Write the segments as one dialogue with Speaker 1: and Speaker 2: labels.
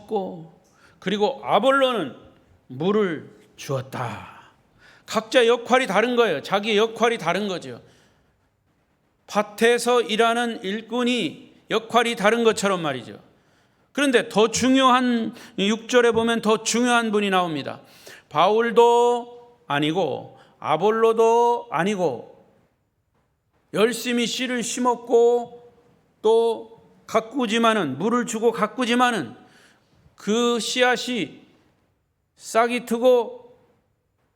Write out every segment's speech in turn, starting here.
Speaker 1: 심었고 그리고 아볼로는 물을 주었다. 각자 역할이 다른 거예요. 자기 역할이 다른 거죠. 밭에서 일하는 일꾼이 역할이 다른 것처럼 말이죠. 그런데 더 중요한 6절에 보면 더 중요한 분이 나옵니다. 바울도 아니고 아볼로도 아니고 열심히 씨를 심었고 또 가꾸지만은 물을 주고 가꾸지만은 그 씨앗이 싹이 트고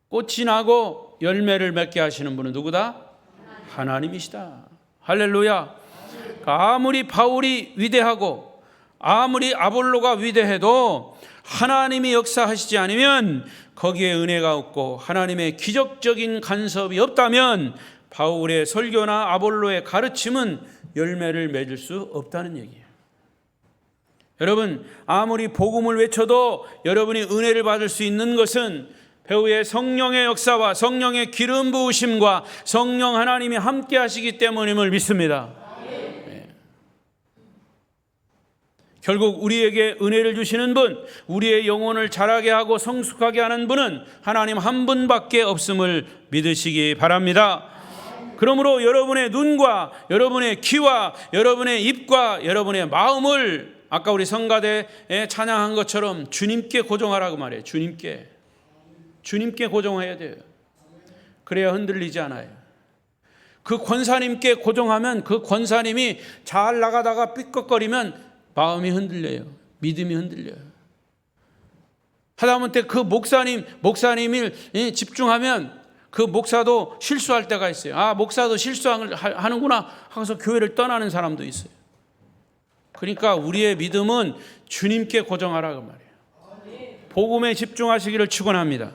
Speaker 1: 꽃이 나고 열매를 맺게 하시는 분은 누구다? 하나님이시다. 할렐루야. 아무리 바울이 위대하고 아무리 아볼로가 위대해도 하나님이 역사하시지 않으면 거기에 은혜가 없고 하나님의 기적적인 간섭이 없다면 바울의 설교나 아볼로의 가르침은 열매를 맺을 수 없다는 얘기예요. 여러분, 아무리 복음을 외쳐도 여러분이 은혜를 받을 수 있는 것은 배후의 성령의 역사와 성령의 기름 부으심과 성령 하나님이 함께 하시기 때문임을 믿습니다. 네. 결국 우리에게 은혜를 주시는 분, 우리의 영혼을 자라게 하고 성숙하게 하는 분은 하나님 한 분밖에 없음을 믿으시기 바랍니다. 그러므로 여러분의 눈과 여러분의 귀와 여러분의 입과 여러분의 마음을 아까 우리 성가대에 찬양한 것처럼 주님께 고정하라고 말해요. 주님께 고정해야 돼요. 그래야 흔들리지 않아요. 그 권사님께 고정하면 그 권사님이 잘 나가다가 삐걱거리면 마음이 흔들려요. 믿음이 흔들려요. 하다못해 그 목사님을 집중하면 그 목사도 실수할 때가 있어요. 아, 목사도 실수하는구나 하면서 교회를 떠나는 사람도 있어요. 그러니까 우리의 믿음은 주님께 고정하라고 말이에요. 복음에 집중하시기를 축원합니다.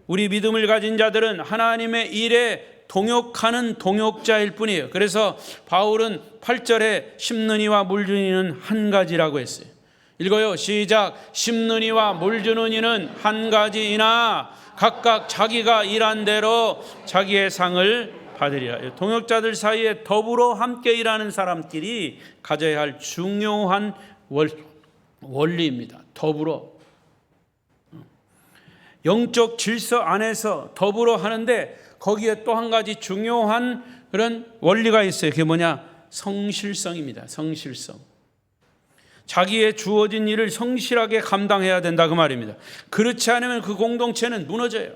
Speaker 1: 우리 믿음을 가진 자들은 하나님의 일에 동역하는 동역자일 뿐이에요. 그래서 바울은 8절에 심는 이와 물 주는 이는 한 가지라고 했어요. 읽어요. 시작. 심는 이와 물 주는 이는 한 가지이나 각각 자기가 일한 대로 자기의 상을 받으리라. 동역자들 사이에 더불어 함께 일하는 사람끼리 가져야 할 중요한 원리입니다. 더불어. 영적 질서 안에서 더불어 하는데 거기에 또 한 가지 중요한 그런 원리가 있어요. 그게 뭐냐? 성실성입니다. 성실성. 자기의 주어진 일을 성실하게 감당해야 된다 그 말입니다. 그렇지 않으면 그 공동체는 무너져요.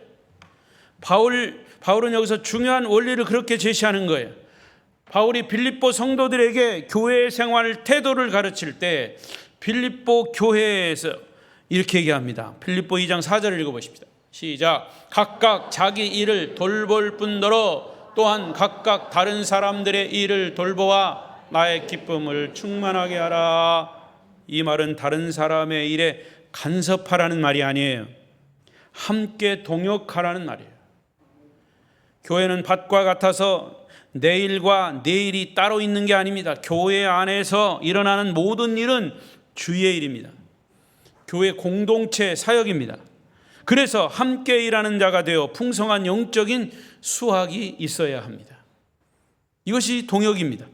Speaker 1: 바울은 여기서 중요한 원리를 그렇게 제시하는 거예요. 바울이 빌립보 성도들에게 교회 생활 태도를 가르칠 때 빌립보 교회에서 이렇게 얘기합니다. 빌립보 2장 4절을 읽어보십시다. 시작. 각각 자기 일을 돌볼 뿐더러 또한 각각 다른 사람들의 일을 돌보아 나의 기쁨을 충만하게 하라. 이 말은 다른 사람의 일에 간섭하라는 말이 아니에요. 함께 동역하라는 말이에요. 교회는 밭과 같아서 내 일과 내 일이 따로 있는 게 아닙니다. 교회 안에서 일어나는 모든 일은 주의 일입니다. 교회 공동체 사역입니다. 그래서 함께 일하는 자가 되어 풍성한 영적인 수확이 있어야 합니다. 이것이 동역입니다.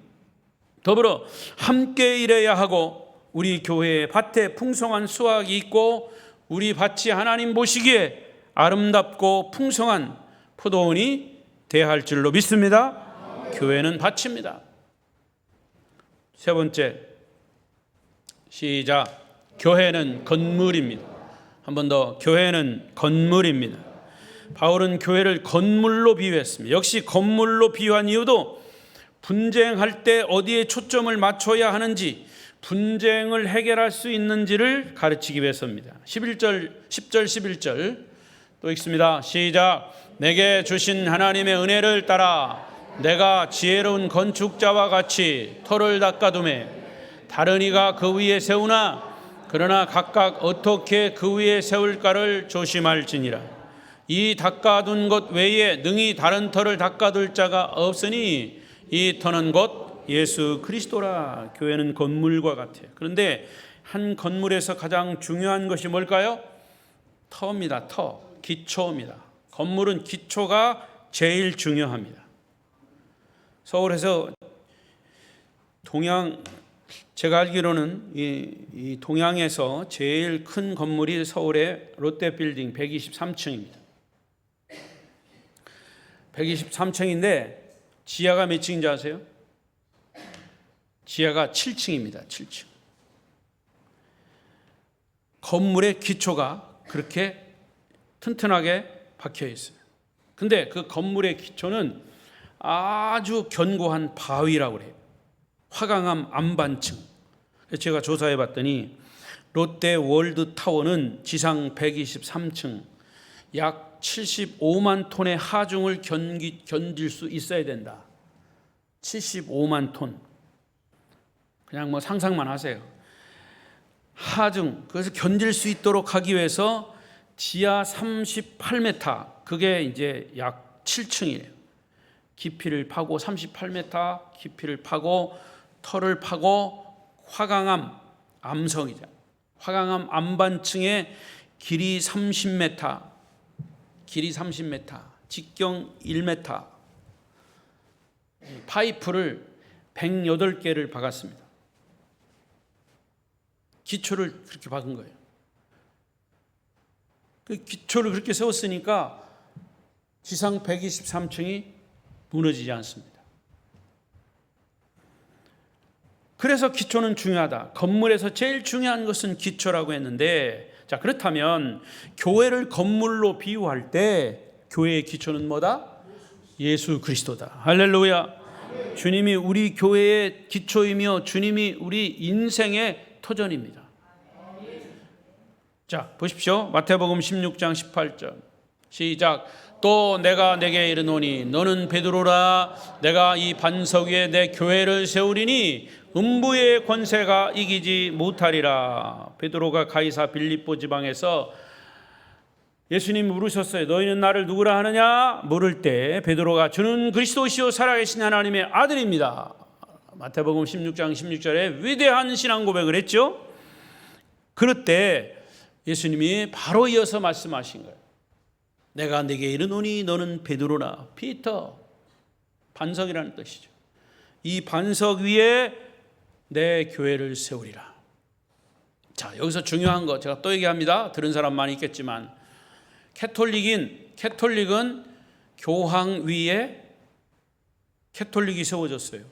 Speaker 1: 더불어 함께 일해야 하고 우리 교회의 밭에 풍성한 수확이 있고 우리 밭이 하나님 보시기에 아름답고 풍성한 포도원이 돼야 할 줄로 믿습니다. 교회는 밭입니다. 세 번째, 시작. 교회는 건물입니다. 한 번 더, 교회는 건물입니다. 바울은 교회를 건물로 비유했습니다. 역시 건물로 비유한 이유도 분쟁할 때 어디에 초점을 맞춰야 하는지, 분쟁을 해결할 수 있는지를 가르치기 위해서입니다. 10절 11절 또 읽습니다. 시작. 내게 주신 하나님의 은혜를 따라 내가 지혜로운 건축자와 같이 터를 닦아두매 다른 이가 그 위에 세우나 그러나 각각 어떻게 그 위에 세울까를 조심할지니라. 이 닦아둔 것 외에 능히 다른 터를 닦아둘 자가 없으니 이 터는 곧 예수 그리스도라. 교회는 건물과 같아요. 그런데 한 건물에서 가장 중요한 것이 뭘까요? 터입니다. 터, 기초입니다. 건물은 기초가 제일 중요합니다. 서울에서 동양 제가 알기로는 이 동양에서 제일 큰 건물이 서울의 롯데빌딩 123층입니다. 123층인데 지하가 몇 층인지 아세요? 지하가 7층입니다. 7층. 건물의 기초가 그렇게 튼튼하게 박혀 있어요. 근데 그 건물의 기초는 아주 견고한 바위라고 그래요. 화강암 안반층. 제가 조사해 봤더니 롯데 월드타워는 지상 123층 약 75만 톤의 하중을 견딜 수 있어야 된다. 75만 톤. 그냥 뭐 상상만 하세요. 하중, 그래서 견딜 수 있도록 하기 위해서 지하 38m, 그게 이제 약 7층이에요. 깊이를 파고 38m 깊이를 파고 터를 파고 화강암, 암석이죠. 화강암 안반층의 길이 30m, 길이 30m, 직경 1m, 파이프를 108개를 박았습니다. 기초를 그렇게 박은 거예요. 그 기초를 그렇게 세웠으니까 지상 123층이 무너지지 않습니다. 그래서 기초는 중요하다. 건물에서 제일 중요한 것은 기초라고 했는데, 자, 그렇다면 교회를 건물로 비유할 때 교회의 기초는 뭐다? 예수 그리스도다. 할렐루야. 주님이 우리 교회의 기초이며 주님이 우리 인생의 터전입니다. 자, 보십시오. 마태복음 16장 18절 시작. 또 내가 내게 이르노니 너는 베드로라. 내가 이 반석 위에 내 교회를 세우리니 음부의 권세가 이기지 못하리라. 베드로가 가이사 빌립보 지방에서 예수님 물으셨어요. 너희는 나를 누구라 하느냐? 물을 때 베드로가 주는 그리스도시요 살아계신 하나님의 아들입니다. 마태복음 16장 16절에 위대한 신앙 고백을 했죠. 그럴 때 예수님이 바로 이어서 말씀하신 거예요. 내가 네게 이르노니 너는 베드로라. 피터, 반석이라는 뜻이죠. 이 반석 위에 내 교회를 세우리라. 자, 여기서 중요한 거 제가 또 얘기합니다. 들은 사람 많이 있겠지만 캐톨릭은 교황 위에 캐톨릭이 세워졌어요.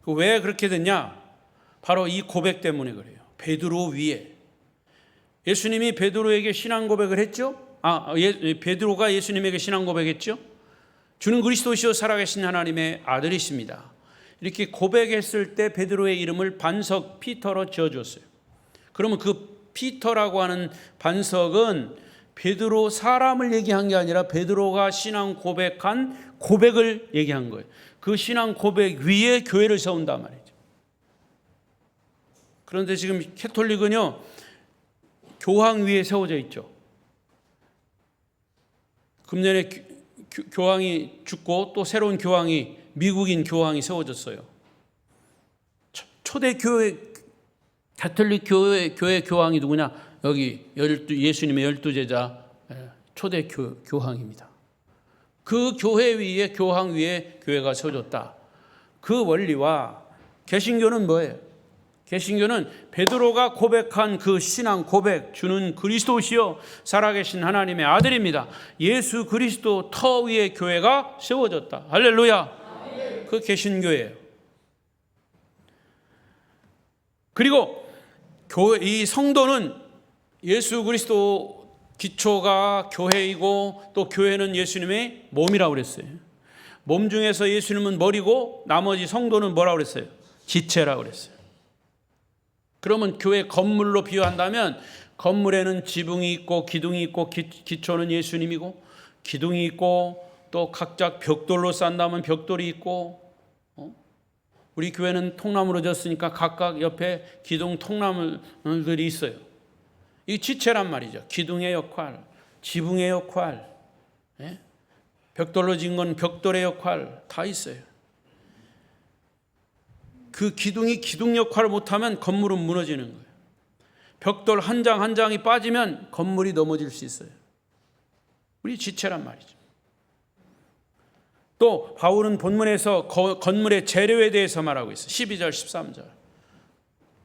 Speaker 1: 왜 그렇게 됐냐? 바로 이 고백 때문에 그래요. 베드로 위에. 예수님이 베드로에게 신앙 고백을 했죠? 베드로가 예수님에게 신앙 고백했죠? 주는 그리스도시요 살아계신 하나님의 아들이십니다. 이렇게 고백했을 때 베드로의 이름을 반석 피터로 지어줬어요. 그러면 그 피터라고 하는 반석은 베드로 사람을 얘기한 게 아니라 베드로가 신앙 고백한 고백을 얘기한 거예요. 그 신앙 고백 위에 교회를 세운단 말이죠. 그런데 지금 캐톨릭은요, 교황 위에 세워져 있죠. 금년에 교황이 죽고 또 새로운 교황이, 미국인 교황이 세워졌어요. 초대 교회, 가톨릭 교회 교황이 누구냐? 여기 예수님의 12제자 초대 교황입니다. 그 교회 위에, 교황 위에 교회가 세워졌다. 그 원리와 개신교는 뭐예요? 개신교는 베드로가 고백한 그 신앙 고백, 주는 그리스도시요 살아계신 하나님의 아들입니다. 예수 그리스도 터 위에 교회가 세워졌다. 할렐루야. 그 개신교예요. 그리고 이 성도는 예수 그리스도 기초가 교회이고 또 교회는 예수님의 몸이라고 그랬어요. 몸 중에서 예수님은 머리고 나머지 성도는 뭐라고 그랬어요? 지체라고 그랬어요. 그러면 교회 건물로 비유한다면 건물에는 지붕이 있고 기둥이 있고 기초는 예수님이고, 기둥이 있고 또 각각 벽돌로 쌓는다면 벽돌이 있고, 우리 교회는 통나무로 졌으니까 각각 옆에 기둥 통나무들이 있어요. 이 지체란 말이죠. 기둥의 역할, 지붕의 역할, 벽돌로 지은 건 벽돌의 역할 다 있어요. 그 기둥이 기둥 역할을 못하면 건물은 무너지는 거예요. 벽돌 한 장 한 장이 빠지면 건물이 넘어질 수 있어요. 우리 지체란 말이죠. 또 바울은 본문에서 건물의 재료에 대해서 말하고 있어요. 12절 13절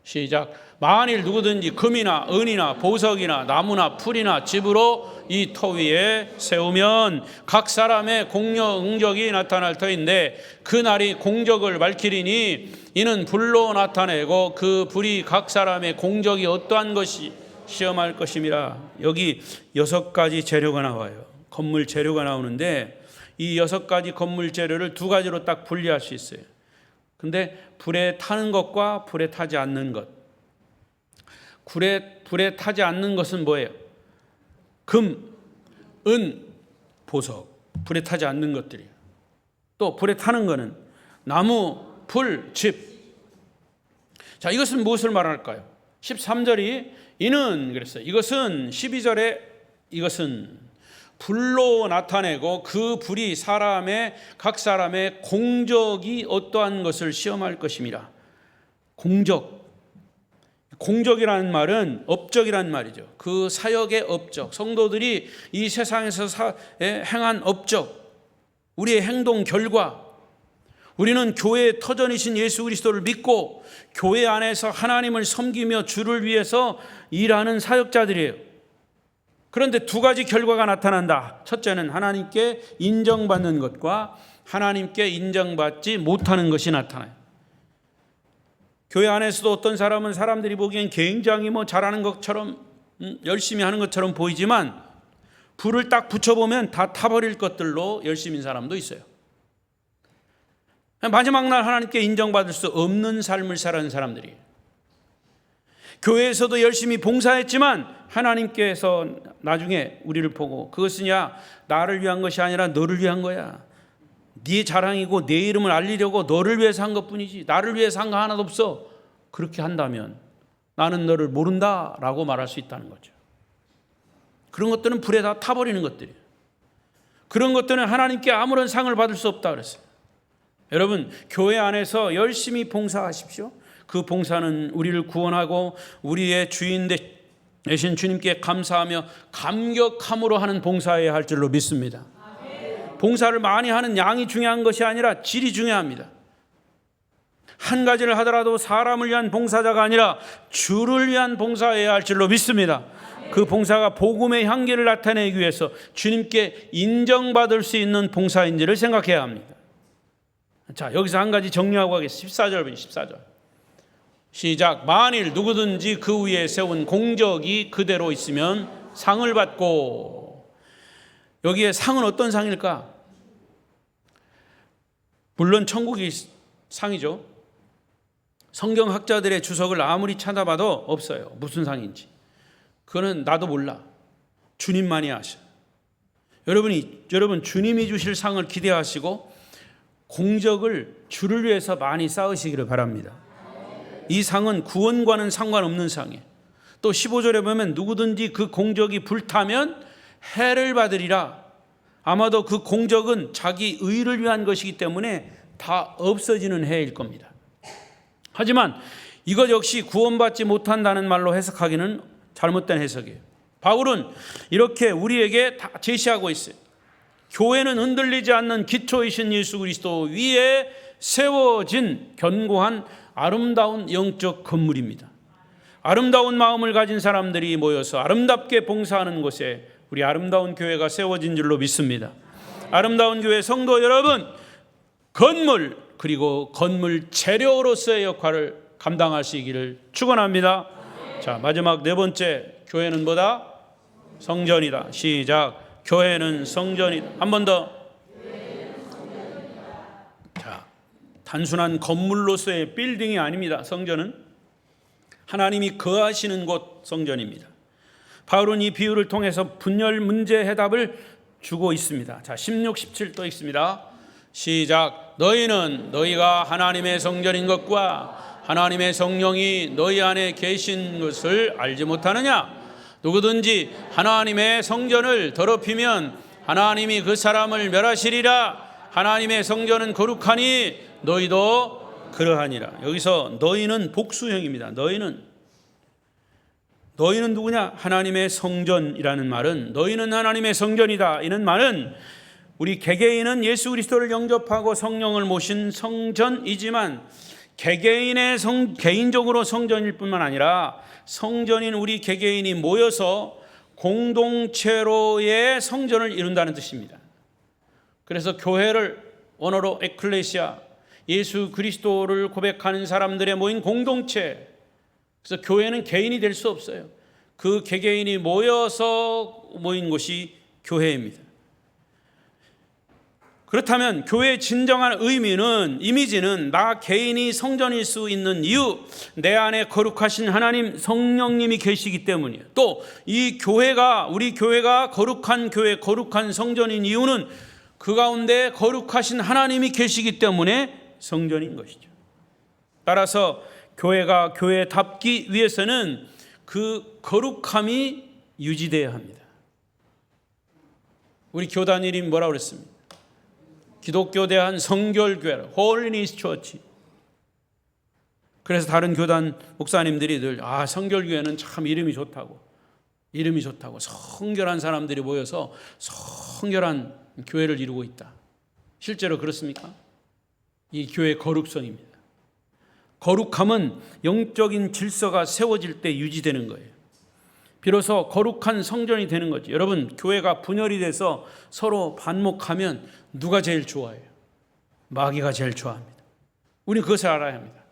Speaker 1: 시작. 만일 누구든지 금이나 은이나 보석이나 나무나 풀이나 집으로 이 터 위에 세우면 각 사람의 공력 응적이 나타날 터인데 그 날이 공적을 밝히리니 이는 불로 나타내고 그 불이 각 사람의 공적이 어떠한 것이 시험할 것임이라. 여기 6가지 재료가 나와요. 건물 재료가 나오는데 이 6가지 건물 재료를 2가지로 딱 분리할 수 있어요. 근데 불에 타는 것과 불에 타지 않는 것. 불에 타지 않는 것은 뭐예요? 금, 은, 보석. 불에 타지 않는 것들이에요. 또 불에 타는 것은 나무, 풀, 집. 자, 이것은 무엇을 말할까요? 13절이 이는 그랬어요. 이것은 12절에 이것은 불로 나타내고 그 불이 각 사람의 공적이 어떠한 것을 시험할 것임이라. 공적이라는 말은 업적이라는 말이죠. 그 사역의 업적, 성도들이 이 세상에서 행한 업적, 우리의 행동 결과. 우리는 교회의 터전이신 예수 그리스도를 믿고 교회 안에서 하나님을 섬기며 주를 위해서 일하는 사역자들이에요. 그런데 2가지 결과가 나타난다. 첫째는 하나님께 인정받는 것과 하나님께 인정받지 못하는 것이 나타나요. 교회 안에서도 어떤 사람은 사람들이 보기엔 굉장히 잘하는 것처럼 열심히 하는 것처럼 보이지만 불을 딱 붙여보면 다 타버릴 것들로 열심인 사람도 있어요. 마지막 날 하나님께 인정받을 수 없는 삶을 살아가는 사람들이, 교회에서도 열심히 봉사했지만 하나님께서 나중에 우리를 보고 그것이냐 나를 위한 것이 아니라 너를 위한 거야. 네 자랑이고 내 이름을 알리려고 너를 위해서 한 것뿐이지 나를 위해서 한 거 하나도 없어. 그렇게 한다면 나는 너를 모른다라고 말할 수 있다는 거죠. 그런 것들은 불에 다 타버리는 것들이에요. 그런 것들은 하나님께 아무런 상을 받을 수 없다 그랬어요. 여러분, 교회 안에서 열심히 봉사하십시오. 그 봉사는 우리를 구원하고 우리의 주인 되신 주님께 감사하며 감격함으로 하는 봉사여야 할 줄로 믿습니다. 봉사를 많이 하는 양이 중요한 것이 아니라 질이 중요합니다. 한 가지를 하더라도 사람을 위한 봉사자가 아니라 주를 위한 봉사여야 할 줄로 믿습니다. 그 봉사가 복음의 향기를 나타내기 위해서 주님께 인정받을 수 있는 봉사인지를 생각해야 합니다. 자, 여기서 한 가지 정리하고 하겠습니다. 14절. 시작. 만일 누구든지 그 위에 세운 공적이 그대로 있으면 상을 받고. 여기에 상은 어떤 상일까? 물론 천국이 상이죠. 성경학자들의 주석을 아무리 찾아봐도 없어요. 무슨 상인지. 그거는 나도 몰라. 주님만이 아셔. 여러분 주님이 주실 상을 기대하시고 공적을 주를 위해서 많이 쌓으시기를 바랍니다. 이 상은 구원과는 상관없는 상이에요. 또 15절에 보면 누구든지 그 공적이 불타면 해를 받으리라. 아마도 그 공적은 자기 의를 위한 것이기 때문에 다 없어지는 해일 겁니다. 하지만 이것 역시 구원받지 못한다는 말로 해석하기는 잘못된 해석이에요. 바울은 이렇게 우리에게 다 제시하고 있어요. 교회는 흔들리지 않는 기초이신 예수 그리스도 위에 세워진 견고한 아름다운 영적 건물입니다. 아름다운 마음을 가진 사람들이 모여서 아름답게 봉사하는 곳에 우리 아름다운 교회가 세워진 줄로 믿습니다. 아름다운 교회 성도 여러분, 건물 그리고 건물 재료로서의 역할을 감당하시기를 축원합니다. 자, 마지막 4번째, 교회는 뭐다? 성전이다. 시작. 교회는 성전이다. 한 번 더. 자, 단순한 건물로서의 빌딩이 아닙니다. 성전은 하나님이 거하시는 곳 성전입니다. 바울은 이 비유를 통해서 분열 문제 해답을 주고 있습니다. 자, 16, 17 또 있습니다. 시작. 너희는 너희가 하나님의 성전인 것과 하나님의 성령이 너희 안에 계신 것을 알지 못하느냐? 누구든지 하나님의 성전을 더럽히면 하나님이 그 사람을 멸하시리라. 하나님의 성전은 거룩하니 너희도 그러하니라. 여기서 너희는 복수형입니다. 너희는 누구냐? 하나님의 성전이라는 말은 너희는 하나님의 성전이다. 이는 말은 우리 개개인은 예수 그리스도를 영접하고 성령을 모신 성전이지만 개인적으로 성전일 뿐만 아니라 성전인 우리 개개인이 모여서 공동체로의 성전을 이룬다는 뜻입니다. 그래서 교회를 원어로 에클레시아, 예수 그리스도를 고백하는 사람들의 모인 공동체. 그래서 교회는 개인이 될 수 없어요. 그 개개인이 모여서 모인 곳이 교회입니다. 그렇다면 교회의 진정한 의미는, 이미지는 나 개인이 성전일 수 있는 이유, 내 안에 거룩하신 하나님 성령님이 계시기 때문이에요. 또 이 교회가, 우리 교회가 거룩한 교회, 거룩한 성전인 이유는 그 가운데 거룩하신 하나님이 계시기 때문에 성전인 것이죠. 따라서 교회가 교회답기 위해서는 그 거룩함이 유지되어야 합니다. 우리 교단 이름이 뭐라고 그랬습니까? 기독교 대한 성결교회, Holiness Church. 그래서 다른 교단 목사님들이 늘 성결교회는 참 이름이 좋다고 성결한 사람들이 모여서 성결한 교회를 이루고 있다. 실제로 그렇습니까? 이 교회의 거룩성입니다. 거룩함은 영적인 질서가 세워질 때 유지되는 거예요. 비로소 거룩한 성전이 되는 거죠. 여러분, 교회가 분열이 돼서 서로 반목하면 누가 제일 좋아해요? 마귀가 제일 좋아합니다. 우리는 그것을 알아야 합니다.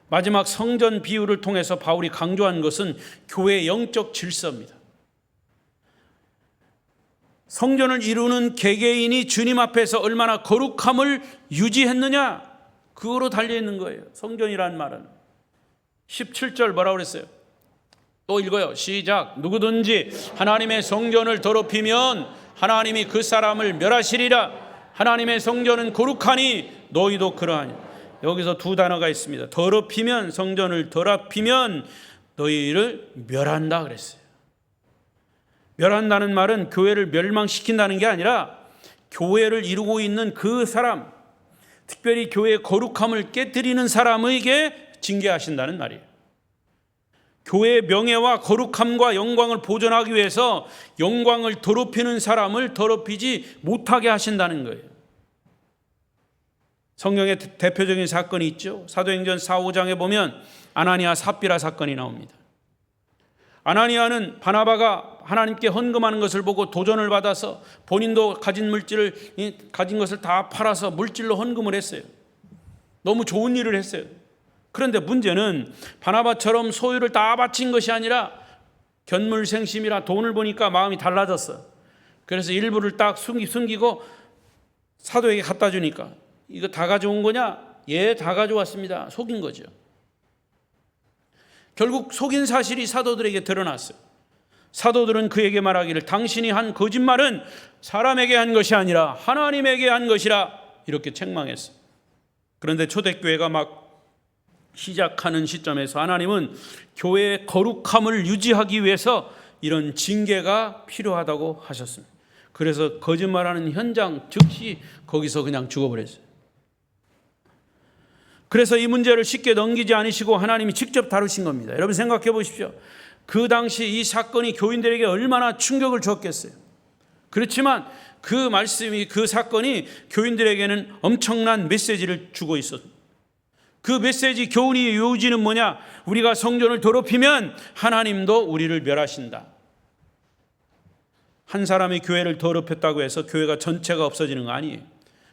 Speaker 1: 마지막 성전 비유를 통해서 바울이 강조한 것은 교회의 영적 질서입니다. 성전을 이루는 개개인이 주님 앞에서 얼마나 거룩함을 유지했느냐, 그거로 달려있는 거예요. 성전이라는 말은 17절 뭐라고 그랬어요? 또 읽어요. 시작. 누구든지 하나님의 성전을 더럽히면 하나님이 그 사람을 멸하시리라. 하나님의 성전은 거룩하니 너희도 그러하니. 여기서 두 단어가 있습니다. 더럽히면, 성전을 더럽히면 너희를 멸한다 그랬어요. 멸한다는 말은 교회를 멸망시킨다는 게 아니라 교회를 이루고 있는 그 사람, 특별히 교회의 거룩함을 깨뜨리는 사람에게 징계하신다는 말이에요. 교회의 명예와 거룩함과 영광을 보존하기 위해서 영광을 더럽히는 사람을 더럽히지 못하게 하신다는 거예요. 성경의 대표적인 사건이 있죠. 사도행전 4, 5장에 보면 아나니아 삽비라 사건이 나옵니다. 아나니아는 바나바가 하나님께 헌금하는 것을 보고 도전을 받아서 본인도 가진 것을 다 팔아서 물질로 헌금을 했어요. 너무 좋은 일을 했어요. 그런데 문제는 바나바처럼 소유를 다 바친 것이 아니라 견물생심이라 돈을 보니까 마음이 달라졌어. 그래서 일부를 딱 숨기고 사도에게 갖다 주니까 이거 다 가져온 거냐? 예, 다 가져왔습니다. 속인 거죠. 결국 속인 사실이 사도들에게 드러났어요. 사도들은 그에게 말하기를 당신이 한 거짓말은 사람에게 한 것이 아니라 하나님에게 한 것이라 이렇게 책망했어요. 그런데 초대교회가 막 시작하는 시점에서 하나님은 교회의 거룩함을 유지하기 위해서 이런 징계가 필요하다고 하셨습니다. 그래서 거짓말하는 현장 즉시 거기서 그냥 죽어버렸어요. 그래서 이 문제를 쉽게 넘기지 않으시고 하나님이 직접 다루신 겁니다. 여러분 생각해 보십시오. 그 당시 이 사건이 교인들에게 얼마나 충격을 줬겠어요. 그렇지만 그 말씀이, 그 사건이 교인들에게는 엄청난 메시지를 주고 있었습니다. 그 메시지 교훈이 요지는 뭐냐? 우리가 성전을 더럽히면 하나님도 우리를 멸하신다. 한 사람이 교회를 더럽혔다고 해서 교회가 전체가 없어지는 거 아니에요.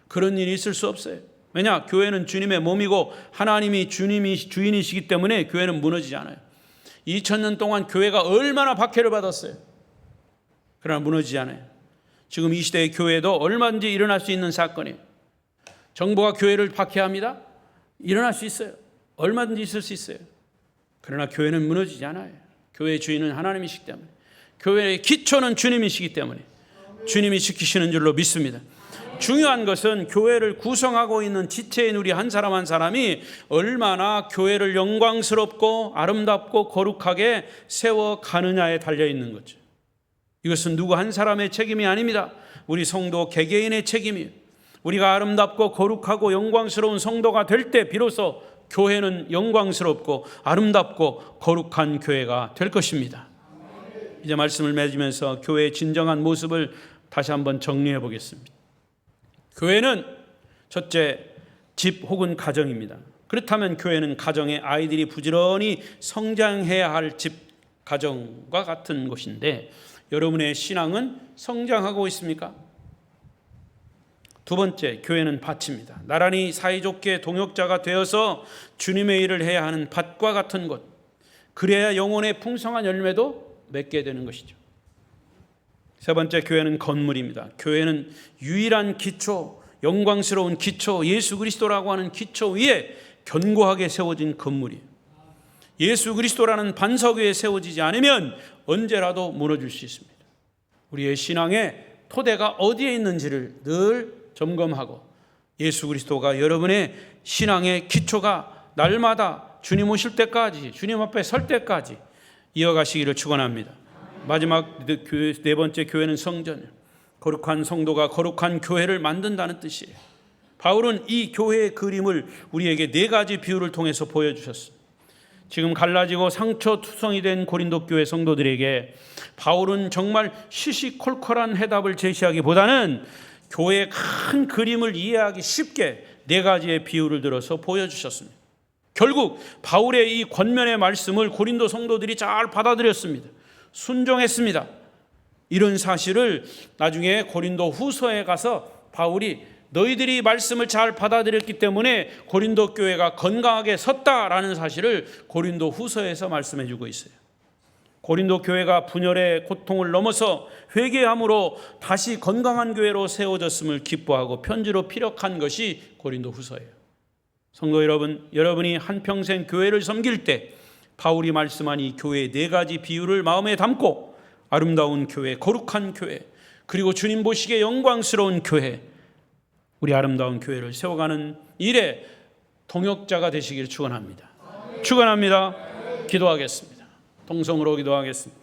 Speaker 1: 그런 일이 있을 수 없어요. 왜냐? 교회는 주님의 몸이고 하나님이 주인이시기 때문에 교회는 무너지지 않아요. 2000년 동안 교회가 얼마나 박해를 받았어요. 그러나 무너지지 않아요. 지금 이 시대의 교회도 얼마든지 일어날 수 있는 사건이에요. 정부가 교회를 박해합니다. 일어날 수 있어요. 얼마든지 있을 수 있어요. 그러나 교회는 무너지지 않아요. 교회의 주인은 하나님이시기 때문에, 교회의 기초는 주님이시기 때문에 주님이 지키시는 줄로 믿습니다. 중요한 것은 교회를 구성하고 있는 지체인 우리 한 사람 한 사람이 얼마나 교회를 영광스럽고 아름답고 거룩하게 세워가느냐에 달려있는 거죠. 이것은 누구 한 사람의 책임이 아닙니다. 우리 성도 개개인의 책임이에요. 우리가 아름답고 거룩하고 영광스러운 성도가 될 때 비로소 교회는 영광스럽고 아름답고 거룩한 교회가 될 것입니다. 이제 말씀을 맺으면서 교회의 진정한 모습을 다시 한번 정리해 보겠습니다. 교회는 첫째, 집 혹은 가정입니다. 그렇다면 교회는 가정의 아이들이 부지런히 성장해야 할 집, 가정과 같은 곳인데 여러분의 신앙은 성장하고 있습니까? 두 번째, 교회는 밭입니다. 나란히 사이좋게 동역자가 되어서 주님의 일을 해야 하는 밭과 같은 곳. 그래야 영혼의 풍성한 열매도 맺게 되는 것이죠. 세 번째, 교회는 건물입니다. 교회는 유일한 기초, 영광스러운 기초, 예수 그리스도라고 하는 기초 위에 견고하게 세워진 건물이에요. 예수 그리스도라는 반석 위에 세워지지 않으면 언제라도 무너질 수 있습니다. 우리의 신앙의 토대가 어디에 있는지를 늘 점검하고 예수 그리스도가 여러분의 신앙의 기초가 날마다 주님 오실 때까지, 주님 앞에 설 때까지 이어가시기를 축원합니다. 마지막 네 번째, 교회는 성전이에요. 거룩한 성도가 거룩한 교회를 만든다는 뜻이에요. 바울은 이 교회의 그림을 우리에게 네 가지 비유를 통해서 보여주셨어요. 지금 갈라지고 상처투성이 된 고린도 교회 성도들에게 바울은 정말 시시콜콜한 해답을 제시하기보다는 교회의 큰 그림을 이해하기 쉽게 네 가지의 비유를 들어서 보여주셨습니다. 결국 바울의 이 권면의 말씀을 고린도 성도들이 잘 받아들였습니다. 순종했습니다. 이런 사실을 나중에 고린도 후서에 가서 바울이 너희들이 말씀을 잘 받아들였기 때문에 고린도 교회가 건강하게 섰다라는 사실을 고린도 후서에서 말씀해 주고 있어요. 고린도 교회가 분열의 고통을 넘어서 회개함으로 다시 건강한 교회로 세워졌음을 기뻐하고 편지로 피력한 것이 고린도 후서예요. 성도 여러분, 여러분이 한평생 교회를 섬길 때 바울이 말씀한 이 교회의 네 가지 비유를 마음에 담고 아름다운 교회, 거룩한 교회, 그리고 주님 보시기에 영광스러운 교회, 우리 아름다운 교회를 세워가는 일에 동역자가 되시기를 축원합니다. 축원합니다. 기도하겠습니다. 동성으로 기도하겠습니다.